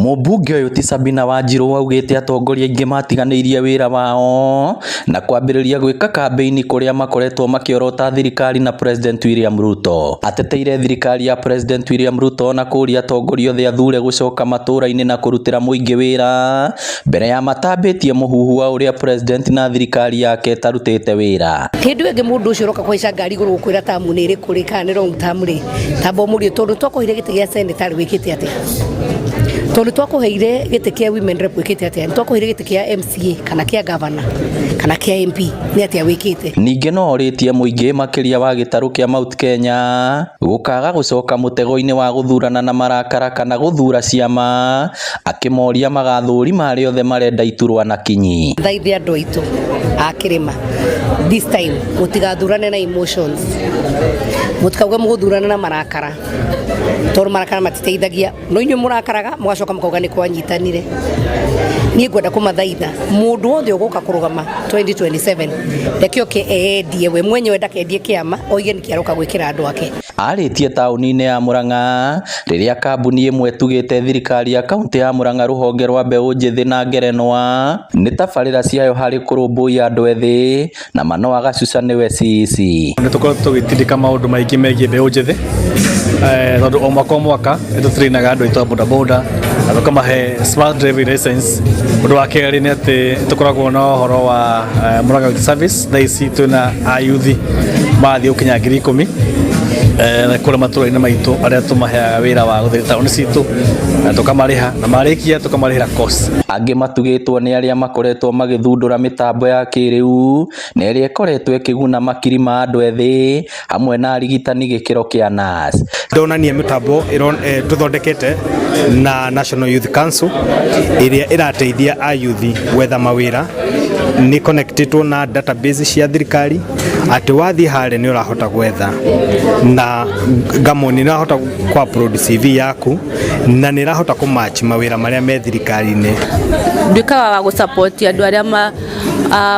Mũmbunge ũyũ ti Sabina Wanjiru augĩte atongoria aingĩ matiganĩirie wĩra wao na kwambĩrĩria gwĩka kambeini kũrĩa makoretwo makĩorota thirikari na President William Ruto. Ateteire thirikari ya President William Ruto na kũria atongoria othe athure gũcoka matũra-inĩ na kũrutĩra mũingĩ wĩra mbere ya matambĩtie mũhuhu wa ũrĩa President na thirikari yake tarutĩte wĩra. Hĩndĩ ĩngĩ mũndũ ũcio ũroka kũhaica ngari igũrũ kwĩra tamu nĩ ĩrĩ kũrĩ kana nĩ wrong tamu rĩ tamba mũriũ tondũ twakuheire gĩtĩ gĩa senate wĩkĩte atĩa, tondũ twakuheire gĩtĩ kĩa women rep wĩkĩte atĩa, twakuheire gĩtĩ kĩa MCA kana kĩa governor kana kĩa MP nĩ atĩa wĩkĩte. Ningĩ no orĩtie mũingĩ makĩria wa gĩtarũ kĩa Mount Kenya gũkaga gũcoka mũtego-inĩ wa gũthurana na marakara kana gũthura ciama, akĩmoria magathũrima arĩa othe marenda iturwa na kinyi. Thaithia andũ aitũ a Kĩrĩma, this time mũtigathurane na emotions, mũtikauga mũgũthurana na marakara tondũ marakara matiteithagia, no inyuĩ mũrakaraga mũgacoka mũkauga nĩ kwanyitanire. Niĩ ngwenda kũmathaitha mũndũ wothe ũgũka kũrũgama 2027 reke oke eendie we mwenyewe ndakendie kĩama oige nĩ kĩaroka gwĩkĩra andũ ake. Arĩtie taũni-inĩ ya Murang'a rĩrĩa kambuni ĩmwe tugĩte thirikari ya kaunti ya Murang'a rũhonge rwa mbeũ njĩthĩ na ngerenwa nĩ tabarĩra ciayo harĩ kũrũmbũiya andũ ethĩ na Manoa Gacuca nĩwe CEC. Nĩ tũkoretwo tũgĩtindĩka maũndũ maingĩ megiĩ mbeũ njĩthĩ tondũ o mwaka nĩ tũtrainaga andũ aitũ a bodaboda na tũkamahe smart driving license. Ũndũ wa kerĩ nĩ atĩ tũkoragwo na ũhoro wa Murang'a Youth Service, thaa ici twĩna ayuthi mathiĩ gũkinya 10,000 na kũrĩa matũra-inĩ maitũ arĩa tũmaheaga wĩra wa gũtheria taũni citũ na tũkamarĩha na marĩkia tũkamarĩhĩra course. Angĩ matugĩtwo nĩ arĩa makoretwo magĩthundũra mĩtambo ya kĩrĩu na ĩrĩa ĩkoretwo ĩkĩguna makiri ma andũ ethĩ hamwe na arigitani gĩkĩro kĩa nurse. Ndonania mĩtambo tũthondekete na National Youth Council ĩrĩa ĩrateithia ayuthi gwetha mawĩra, nĩ connectitwo na database cia thirikari atĩ wathiĩ harĩa nĩ ũrahota gwetha na gamoni nĩ ũrahota kwa upload CV yaku na nĩ ũrahota kũmatch mawĩra marĩa me thirikari-inĩ. Ndikaga wa gũsupport andũ arĩa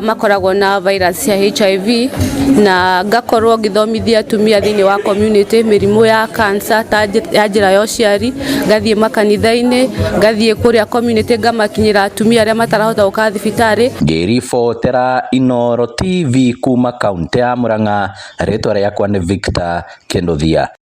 makoragwo na virus ya HIV na ngakorwo ngĩthomithia atumia thĩinĩ wa community mĩrimũ ya cancer ya njĩra ya ũciari, ngathiĩ makanitha-inĩ, ngathiĩ kũrĩa community ngamakinyĩra atumia arĩa matarahota gũka thibitarĩ. Ngĩribotera Inooro TV kuma kaunti ya Murang'a, rĩtwa rĩakwa nĩ Victor Kĩnũthia.